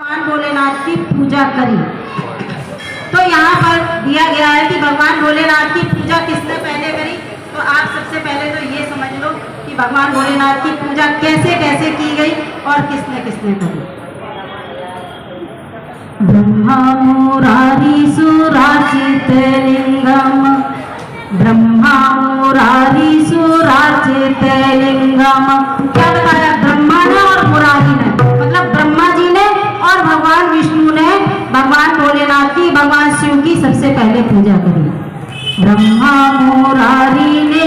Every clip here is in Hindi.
भगवान भोलेनाथ की पूजा करी। तो यहाँ पर दिया गया है कि भगवान भोलेनाथ की पूजा किसने पहले करी। तो आप सबसे पहले तो ये समझ लो कि भगवान भोलेनाथ की पूजा कैसे कैसे की गई और किसने किसने करी। ब्रह्मा मुरारी सुराचित लिंगम, ब्रह्मा मुरारी सुराचित लिंगम। क्या बताया? ब्रह्मा ने और मुरारी ने, मतलब ब्रह्मा जी ने और भगवान विष्णु ने भगवान भोलेनाथ की, भगवान शिव की सबसे पहले पूजा करी। ब्रह्मा मुरारी ने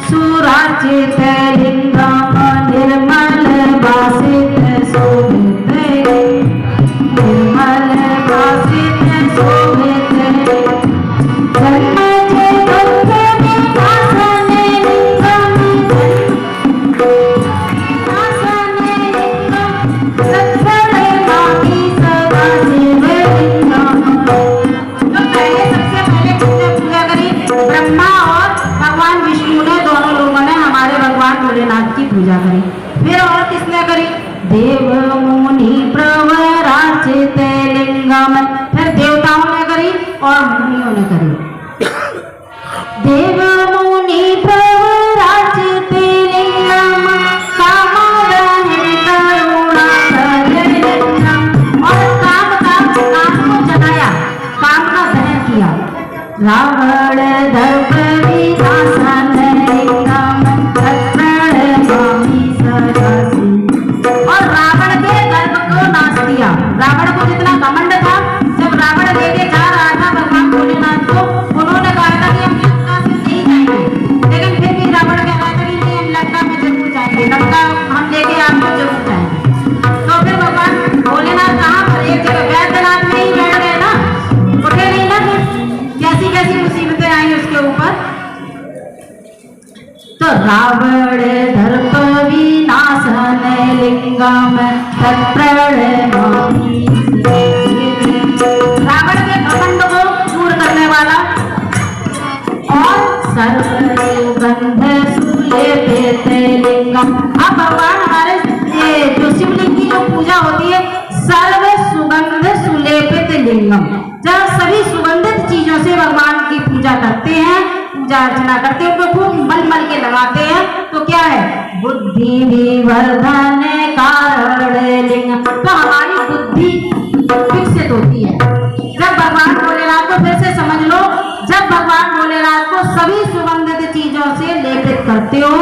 सुराचित लिंगम, निर्मल वासित शोभित, निर्मल वासित शोभित, भोलेनाथ की पूजा करी। फिर और किसने करी? देव मुनि प्रवराचित लिंगम। फिर देवताओं ने करी और मुनियों ने करी। देव मुनि प्रवराचित लिंगम, कामदहन करुणा लिंगम। और काम को जलाया, काम का दहन किया। रावण दर्प विनाशन लिंगम, और रावण के गर्भ को नाश किया। रावण को जितना घमंड था, जब रावण लेके जा रहा था भगवान भोलेनाथ को, उन्होंने कहा था कि हम लंका से नहीं जाएंगे, लेकिन फिर भी रावण कह रहा था कि नहीं, हम लंका में जरूर जाएंगे, लंका हम लेके आपको जरूर जाएंगे। तो फिर भगवान भोलेनाथ कहाँ पर? एक जगह वैद्यनाथ में ही बैठ गए ना, उठे नहीं ना। कैसी कैसी मुसीबतें आई उसके ऊपर। तो रावण दर्प विनाशन लिंगम, तत्प्रणमामि। रावण के घमंड को दूर करने वाला और सर्वगंध सुलेपित लिंगम। अब भगवान हमारे जो शिवलिंग की जो पूजा होती है, सर्व सुगंध सुलेपित लिंगम, जब सभी सुगंधित चीजों से भगवान की पूजा करते हैं, पूजा अर्चना करते हैं, उनको खूब मल मल के लगाते हैं, तो क्या है? बुद्धि विवर्धन कारण लिंग। तो हमारी बुद्धि विकसित होती है जब भगवान भोलेनाथ को, फिर से समझ लो, जब भगवान भोलेनाथ को सभी सुगंधित चीजों से लेपित करते हो,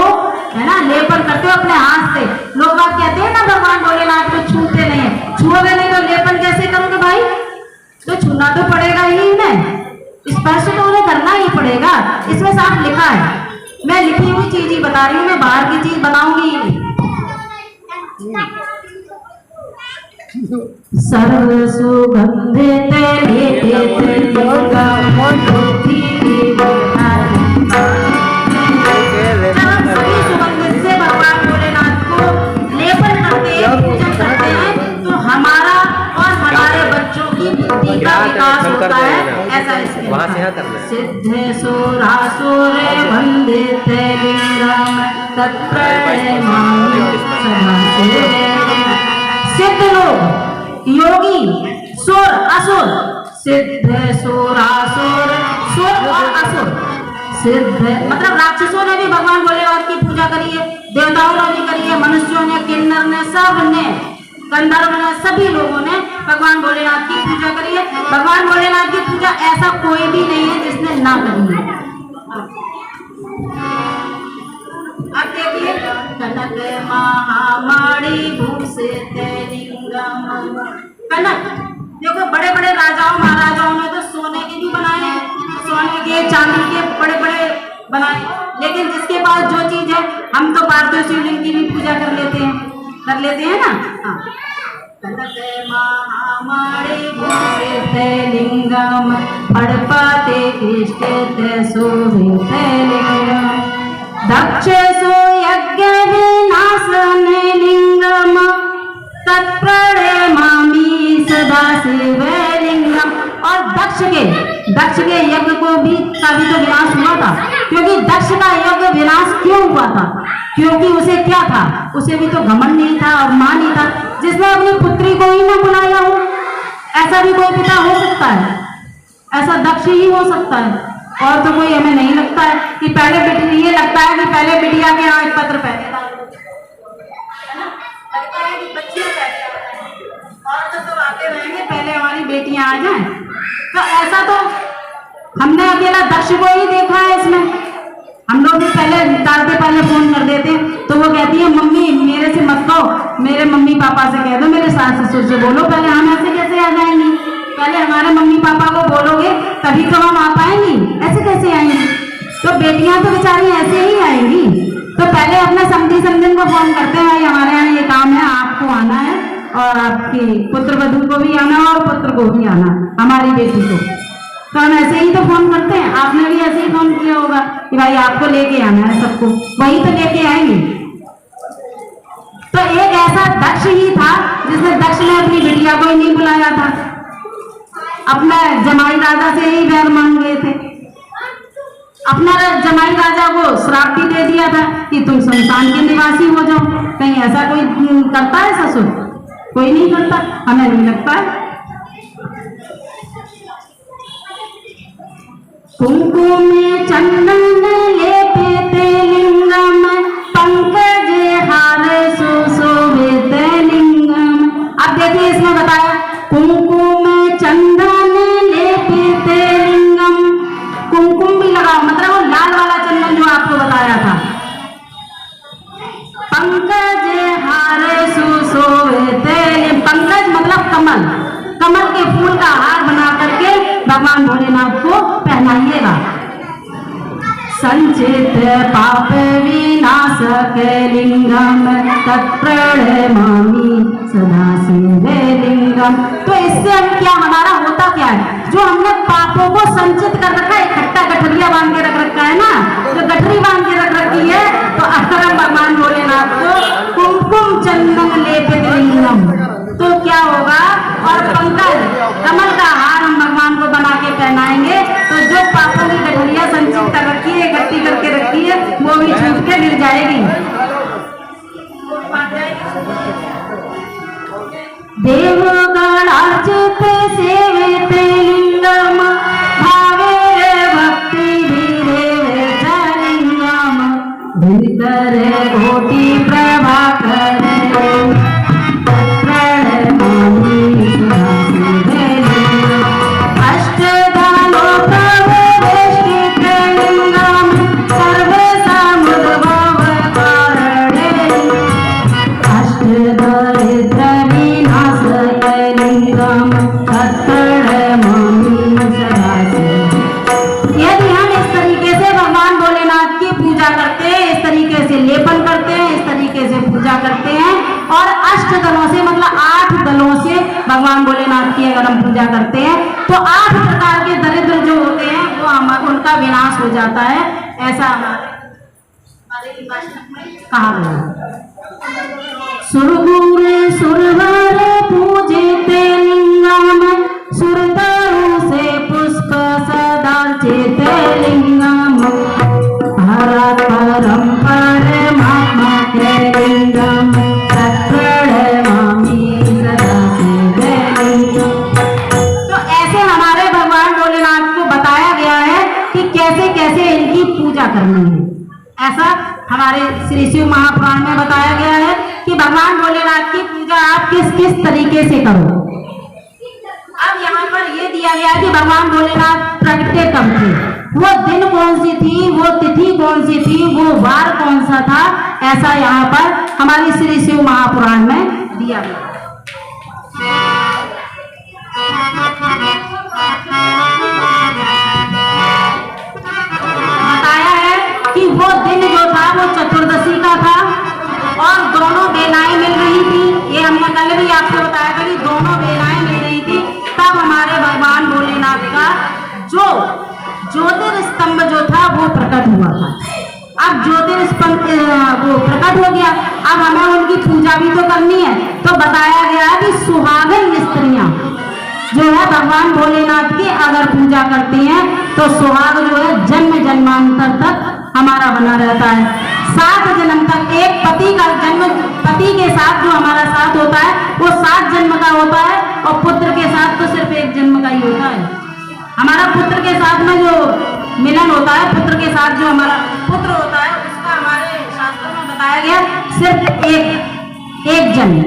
है ना, लेपन करते हो अपने हाथ से। लोग बात कहते हैं ना भगवान भोलेनाथ को छूते नहीं है। छुओगे नहीं तो लेपन कैसे करोगे भाई? तो छूना तो पड़ेगा ही नहीं, स्पर्श तो उन्हें करना ही पड़ेगा। इसमें साफ लिखा है, मैं लिखी हुई चीज ही बता रही हूँ, मैं बाहर की चीज बताऊंगी। सर्व सुगंधित सभी सुगंधित से भगवान भोलेनाथ को लेपन करते हैं, पूजन करते हैं, तो हमारा और हमारे बच्चों की बुद्धि का विकास होता है। ऐसा इसमें सिद्ध सुरासुर वंदित लिंगम, तत्प्रणमामि सदाशिव। सिद्ध लोग, योगी, सुर असुर, सिद्ध सुरासुर, सुर और असुर। सिद्ध मतलब राक्षसों ने भी भगवान भोलेनाथ की पूजा करी है, देवताओं ने भी करी है, मनुष्यों ने, किन्नर ने, सब ने, गंधर्व ने, सभी लोगों ने भगवान भोलेनाथ की पूजा करी है। भगवान भोलेनाथ की पूजा ऐसा कोई भी नहीं है जिसने ना करी है। अब देखिए, कनक महामणि भूषित लिंगम। कनक देखो, बड़े बड़े राजाओं महाराजाओं ने तो सोने के भी बनाए, सोने के, चांदी के बड़े बड़े बनाए, लेकिन जिसके पास जो चीज है, हम तो पार्थिव शिवलिंग की भी पूजा कर लेते हैं ना। हाँ, कनक महामणि भूषित लिंगम, फड़फाते कृष्टित शोभित लिंगम, दक्ष सुयज्ञ विनाशन लिंगम, तत्प्रणमामि सदाशिव लिंगम। और दक्ष के यज्ञ को भी तो विनाश हुआ था, क्योंकि दक्ष का यज्ञ विनाश क्यों हुआ था? क्योंकि उसे क्या था? उसे भी तो घमंड नहीं था, अभिमान नहीं था। जिसने अपनी पुत्री को ही ना बुलाया हो? ऐसा भी कोई पिता हो सकता है? ऐसा दक्ष ही हो सकता है, और तो कोई हमें नहीं लगता है कि पहले बेटी, ये लगता है कि पहले बिटिया के यहाँ एक पत्र पहले लगता है कि बच्चियां पहले और तो सब आते रहेंगे, पहले हमारी बेटियां आ जाएं। तो ऐसा तो हमने अकेला दक्ष को ही देखा है इसमें। हम लोग भी पहले निकालते, पहले फोन कर देते, तो वो कहती है मम्मी मेरे से मत कहो, मेरे मम्मी पापा से कह दो, मेरे सास ससुर से बोलो। पहले हम ऐसे कैसे आ जाएंगी? पहले हमारे मम्मी पापा को बोलोगे तभी तो हम आ पाएंगी, ऐसे कैसे आएंगी? तो बेटियां तो बेचारी ऐसे ही आएंगी। तो पहले अपने समझी समझन को फोन करते हैं, भाई हमारे यहाँ ये काम है, आपको आना है, और आपकी पुत्र वधू को भी आना और पुत्र को भी आना, हमारी बेटी को। तो हम ऐसे ही तो फोन करते हैं। आपने भी ऐसे ही फोन किया होगा कि भाई आपको लेके आना है, सबको वही तो लेके आएंगे। तो एक ऐसा दक्ष ही था जिसने दक्ष ने अपनी बिटिया को ही नहीं बुलाया था, अपना जमाई राजा से ही वैर मांग गए थे। अपना जमाई राजा को श्राप भी दे दिया था कि तुम शमशान के निवासी हो जाओ। कहीं ऐसा कोई करता है ससुर? कोई नहीं करता, हमें नहीं लगता है। कुमकुम चंदन लेपेते लिंगम, पंकज हार सुशोभित लिंगम। अब देखिए इसमें बताया कुमकुम चंदन लेपेते लिंगम, कुमकुम भी लगाओ, मतलब वो लाल वाला चंदन जो आपको बताया था। पंकज हार सुशोभित, पंकज मतलब कमल, कमल के फूल का हार बना करके भगवान भोलेनाथ को पहनाइएगा। संचित पाप विनाशक लिंगम, तत्प्रणमामि सदा शिवलिंगम। तो इससे हम क्या, हमारा होता क्या है? जो हमने पापों को संचित कर रखा है, इकट्ठा गठरिया बांध के रख रखा है ना, जो गठरी बांध के रख रखी है, तो अगर हम भगवान भोलेनाथ को कुमकुम चंदन लेपित लिंगम, तो क्या होगा? और पंकज कमल का हार हम भगवान को बना के पहनाएंगे, तो जो पापों की गठरिया संचित कर रखी है, इकट्ठी करके रखी है, वो भी छूट के गिर जाएगी। देवगणार्चित सेवित लिंगम, भावे भक्ति धीरे लिंगम, भीतर कोटि प्रभाकर करते हैं, और अष्ट दलों से मतलब 8 दलों से भगवान भोलेनाथ की अगर हम पूजा करते हैं तो 8 प्रकार के दरिद्र जो होते हैं वो उनका विनाश हो जाता है। ऐसा हमारे कहा गया। सुरगुर सुरवर पूजिते लिंगम, सुरतरु से पुष्प सदा चेते लिंगम, हर परम परमात्मा के लिंगम, तत्प्रणमामि सदा शिवलिंगम। तो ऐसे हमारे भगवान भोलेनाथ को बताया गया है कि कैसे कैसे इनकी पूजा करनी है। ऐसा हमारे श्री शिव महापुराण में बताया गया है कि भगवान भोलेनाथ की पूजा आप किस किस तरीके से करो। अब यहाँ पर यह दिया गया है कि भगवान भोलेनाथ प्रगटे कब थे, वो दिन कौन सी थी, वो तिथि कौन सी थी, वो वार कौन सा था, ऐसा यहाँ पर हमारी श्री शिव महापुराण में दिया गया। बताया है कि वो दिन जो था वो चतुर्दशी का था और दोनों बेलाएं मिल रही थी। ये हमने कल भी आपको बताया था कि दोनों बेलाएं मिल रही थी, तब हमारे भगवान भोलेनाथ का जो ज्योतिर्स्तंभ जो था वो प्रकट हुआ था। अब ज्योतिर्स्तंभ वो प्रकट हो गया, अब हमें उनकी पूजा भी तो करनी है। तो बताया गया है कि सुहागन स्त्रियां जो है भगवान भोलेनाथ की अगर पूजा करती हैं तो सुहाग जो है जन्म जन्मांतर तक हमारा बना रहता है। 7 जन्म तक एक पति का जन्म, पति के साथ जो हमारा साथ होता है वो 7 जन्म का होता है, और पुत्र के साथ तो सिर्फ 1 जन्म का ही होता है। हमारा पुत्र के साथ में जो मिलन होता है, पुत्र के साथ जो हमारा पुत्र होता है, उसका हमारे शास्त्रों में बताया गया सिर्फ एक जन्म,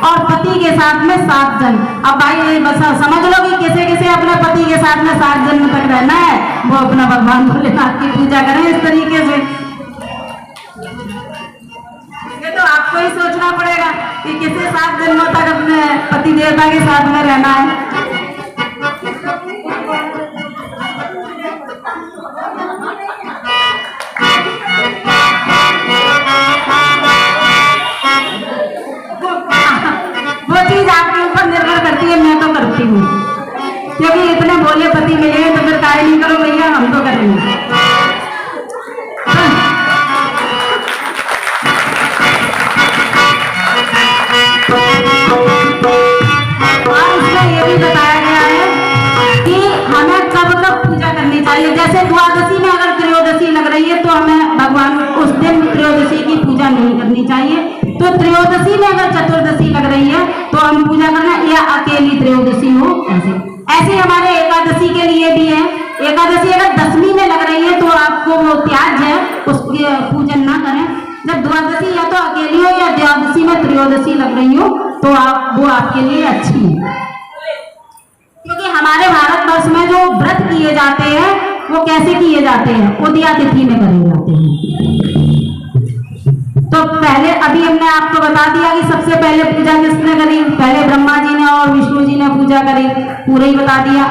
और पति के साथ में 7 जन्म। अब भाई बस समझ लो कि किसे किसे अपने पति के साथ में 7 जन्म तक रहना है, वो अपना भगवान भोलेनाथ की पूजा करें इस तरीके से। ये तो आपको ही सोचना पड़ेगा कि किसे 7 जन्मों तक अपने पति देवता के साथ में रहना है। वो चीज आपके ऊपर निर्भर करती है, मैं तो करती हूँ, क्योंकि इतने भोले पति मिले तो फिर काय नहीं करो भैया, हम तो करेंगे। ये भी बताया गया है कि हमें कब कब पूजा करनी चाहिए। जैसे द्वादशी में अगर त्रयोदशी लग रही है तो हमें भगवान उस दिन त्रयोदशी की पूजा नहीं करनी चाहिए। तो त्रयोदशी में अगर चतुर्दशी लग रही है तो हम पूजा करना, या अकेली त्रयोदशी हो ऐसे हमारे एकादशी के लिए भी है। एकादशी अगर 10वीं में लग रही है तो आपको वो त्याज है, उसकी पूजन ना करें। जब द्वादशी या तो अकेली हो या द्वादशी में त्रयोदशी लग रही हो तो वो आपके लिए अच्छी है। क्योंकि हमारे भारतवर्ष में जो व्रत किए जाते हैं वो कैसे किए जाते हैं, उदया तिथि में करे जाते हैं। तो पहले अभी हमने आपको बता दिया कि सबसे पहले पूजा किसने करी, पहले ब्रह्मा जी ने और विष्णु जी ने पूजा करी, पूरा ही बता दिया।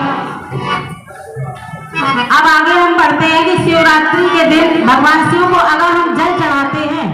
अब आगे हम पढ़ते हैं कि शिवरात्रि के दिन भगवान शिव को अगर हम जल चढ़ाते हैं